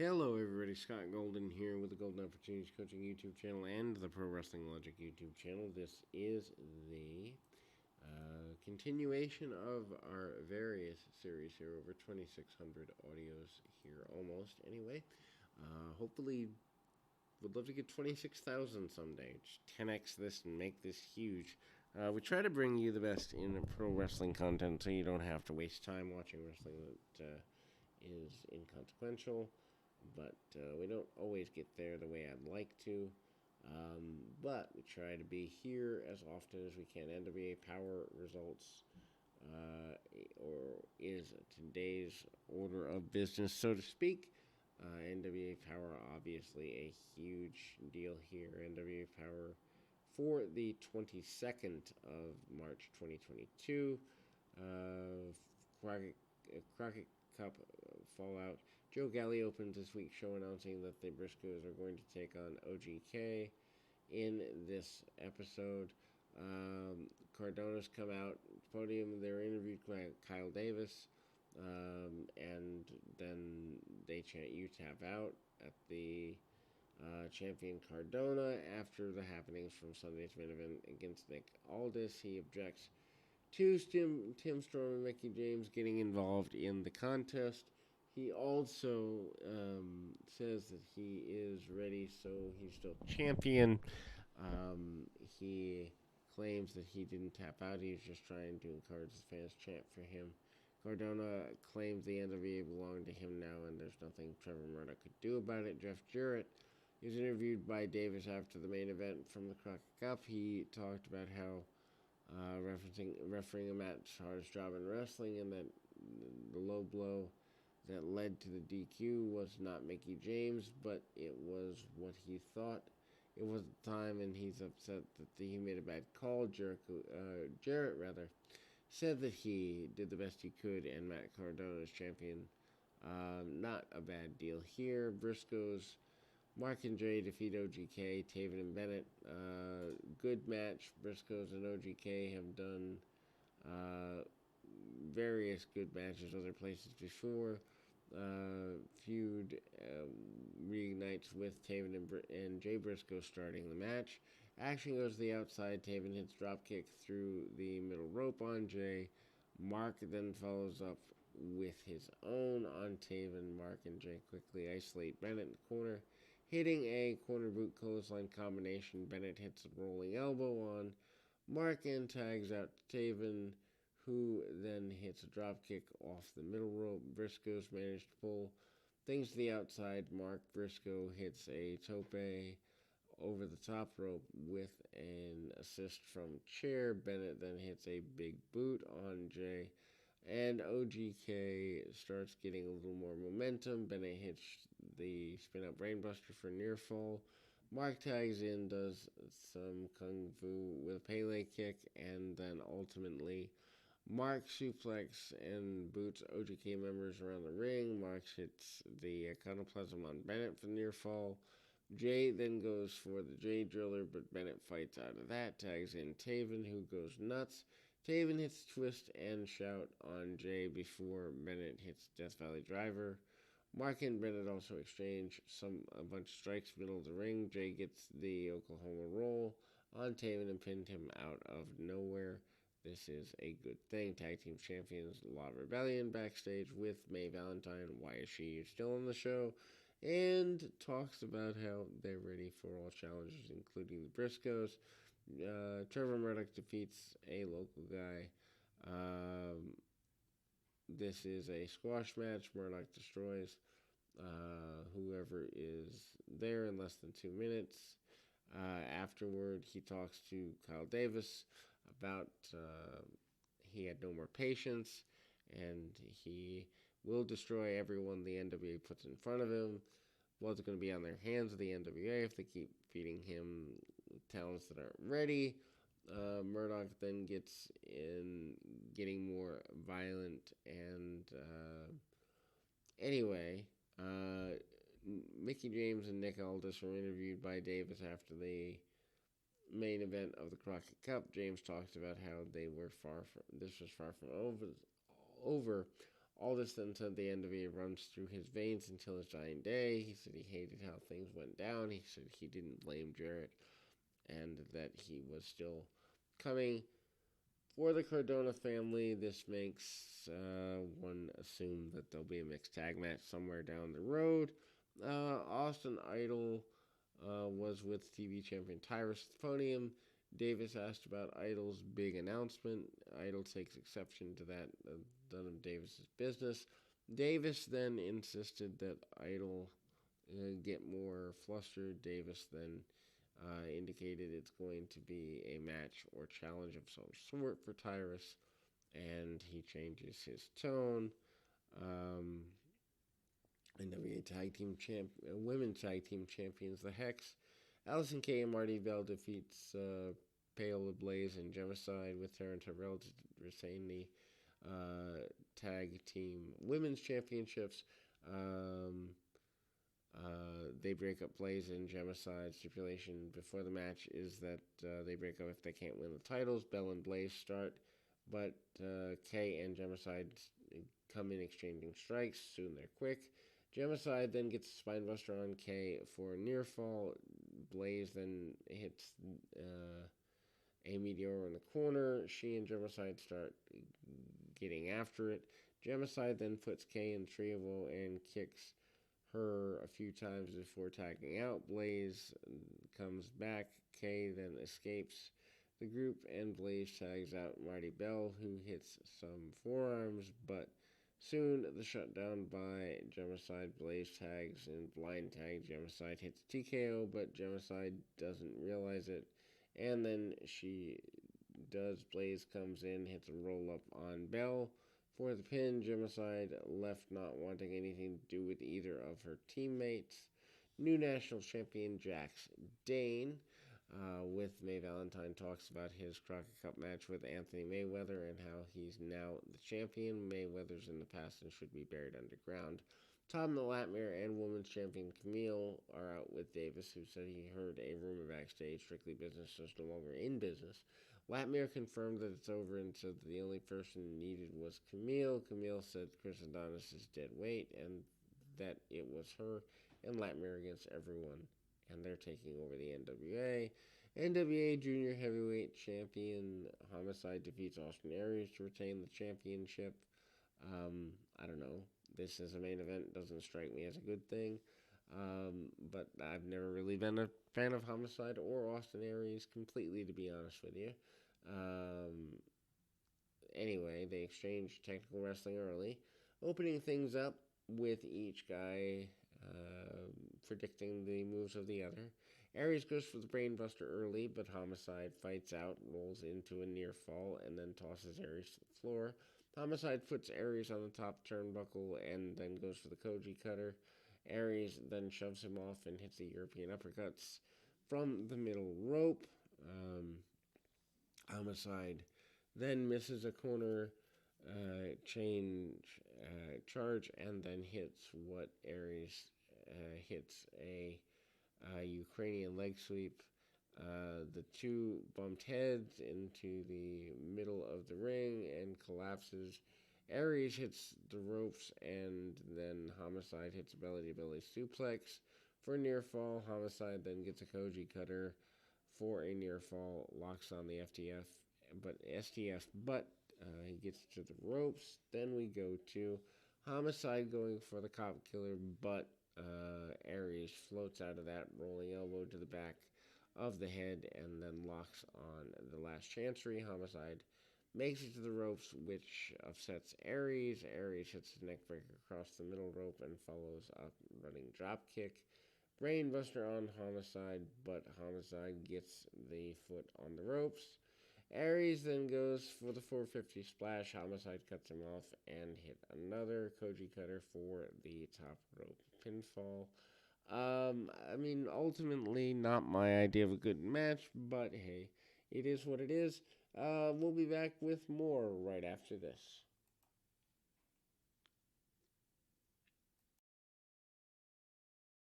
Hello, everybody. Scott Golden here with the Golden Opportunities Coaching YouTube channel and the Pro Wrestling Logic YouTube channel. This is the continuation of our various series here, over 2,600 audios here almost. Anyway, hopefully, would love to get 26,000 someday. Just 10x this and make this huge. We try to bring you the best in pro wrestling content so you don't have to waste time watching wrestling that is inconsequential. But we don't always get there the way I'd like to. But we try to be here as often as we can. NWA Power results, or is today's order of business, so to speak. NWA Power, obviously a huge deal here. NWA Power for the 22nd of March 2022. Crockett Cup Fallout. Joe Galli opens this week's show announcing that the Briscoes are going to take on OGK in this episode. Cardona's come out podium. They're interviewed by Kyle Davis, and then they chant "You tap out" at the champion Cardona after the happenings from Sunday's main event against Nick Aldis. He objects to Tim Storm and Mickie James getting involved in the contest. He also says that he is ready, so he's still champion. He claims that he didn't tap out. He was just trying to encourage the fans chant for him. Cardona claims the NWA belonged to him now, and there's nothing Trevor Murdoch could do about it. Jeff Jarrett is interviewed by Davis after the main event from the Crockett Cup. He talked about how refereeing a match, hardest job in wrestling, and that the low blow that led to the DQ was not Mickie James, but it was what he thought it was at the time, and he's upset that he made a bad call. Jarrett said that he did the best he could, and Matt Cardona is champion. Not a bad deal here. Briscoes, Mark and Jay defeat OGK, Taven and Bennett. Good match. Briscoes and OGK have done various good matches other places before. Feud reignites with Taven and Jay Briscoe starting the match. Action goes to the outside. Taven hits dropkick through the middle rope on Jay. Mark then follows up with his own on Taven. Mark and Jay quickly isolate Bennett in the corner, hitting a corner boot clothesline combination. Bennett hits a rolling elbow on Mark and tags out Taven, who then hits a dropkick off the middle rope. Briscoes managed to pull things to the outside. Mark Briscoe hits a tope over the top rope with an assist from chair. Bennett then hits a big boot on Jay, and OGK starts getting a little more momentum. Bennett hits the spin-out brainbuster for near fall. Mark tags in, does some kung fu with a Pele kick, and then ultimately Mark suplex and boots OGK members around the ring. Mark hits the iconoplasm on Bennett for near fall. Jay then goes for the Jay Driller, but Bennett fights out of that. Tags in Taven, who goes nuts. Taven hits twist and shout on Jay before Bennett hits Death Valley Driver. Mark and Bennett also exchange a bunch of strikes middle of the ring. Jay gets the Oklahoma roll on Taven and pinned him out of nowhere. This is a good thing. Tag Team Champions Law Rebellion backstage with May Valentine. Why is she still on the show? And talks about how they're ready for all challenges, including the Briscoes. Trevor Murdoch defeats a local guy. This is a squash match. Murdoch destroys whoever is there in less than 2 minutes. Afterward, he talks to Kyle Davis about he had no more patience, and he will destroy everyone the NWA puts in front of him. Blood's going to be on their hands of the NWA if they keep feeding him talents that aren't ready. Murdoch then gets in, getting more violent, and anyway, Mickie James and Nick Aldis were interviewed by Davis after the main event of the Crockett Cup. James talks about how this was far from over. All this until the NWA runs through his veins until his dying day. He said he hated how things went down. He said he didn't blame Jarrett and that he was still coming for the Cardona family. This makes one assume that there'll be a mixed tag match somewhere down the road. Austin Idol was with TV champion Tyrus at the podium. Davis asked about Idol's big announcement. Idol takes exception to that. None of Davis's business. Davis then insisted that Idol get more flustered. Davis then indicated it's going to be a match or challenge of some sort for Tyrus, and he changes his tone. NWA Women's Tag Team Champions, the Hex. Allison Kay and Marty Bell defeats Paola Blaze and Gemicide with her and Terrell to retain the Tag Team Women's Championships. They break up Blaze and Gemicide. Stipulation before the match is that they break up if they can't win the titles. Bell and Blaze start, but Kay and Gemicide come in exchanging strikes. Soon they're quick. Gemicide then gets a spinebuster on Kay for a near fall. Blaze then hits a meteor in the corner. She and Gemicide start getting after it. Gemicide then puts Kay in Trioval and kicks her a few times before tagging out. Blaze comes back. Kay then escapes the group, and Blaze tags out Marty Bell, who hits some forearms, but soon the shutdown by Gemicide. Blaze tags and blind tag. Gemicide hits TKO, but Gemicide doesn't realize it, and then she does. Blaze comes in, hits a roll-up on Bell for the pin. Gemicide left not wanting anything to do with either of her teammates. New national champion Jax Dane with May Valentine talks about his Crockett Cup match with Anthony Mayweather and how he's now the champion. Mayweather's in the past and should be buried underground. Tom the Latmere and women's champion Camille are out with Davis, who said he heard a rumor backstage. Strictly Business is no longer in business. Latmere confirmed that it's over and said that the only person needed was Camille. Camille said Chris Adonis is dead weight and that it was her and Latmere against everyone, and they're taking over the NWA. NWA Junior Heavyweight Champion Homicide defeats Austin Aries to retain the championship. I don't know. This as a main event doesn't strike me as a good thing. But I've never really been a fan of Homicide or Austin Aries completely, to be honest with you. Anyway, they exchange technical wrestling early, opening things up with each guy predicting the moves of the other. Aries goes for the brainbuster early, but Homicide fights out, rolls into a near fall, and then tosses Aries to the floor. Homicide puts Aries on the top turnbuckle and then goes for the Koji cutter. Aries then shoves him off and hits the European uppercuts from the middle rope. Homicide then misses a corner charge and then hits what Aries hits a Ukrainian leg sweep. The two bumped heads into the middle of the ring and collapses. Aries hits the ropes, and then Homicide hits a belly-to-belly suplex for a near fall. Homicide then gets a Koji cutter for a near fall, locks on the STF, but he gets to the ropes. Then we go to Homicide going for the cop killer, but Aries floats out of that, rolling elbow to the back of the head, and then locks on the last chancery. Homicide makes it to the ropes, which upsets Aries. Aries hits his neckbreaker across the middle rope and follows up running drop kick. Brainbuster on Homicide, but Homicide gets the foot on the ropes. Aries then goes for the 450 splash. Homicide cuts him off and hit another Koji cutter for the top rope pinfall. Ultimately not my idea of a good match, but hey, it is what it is. We'll be back with more right after this.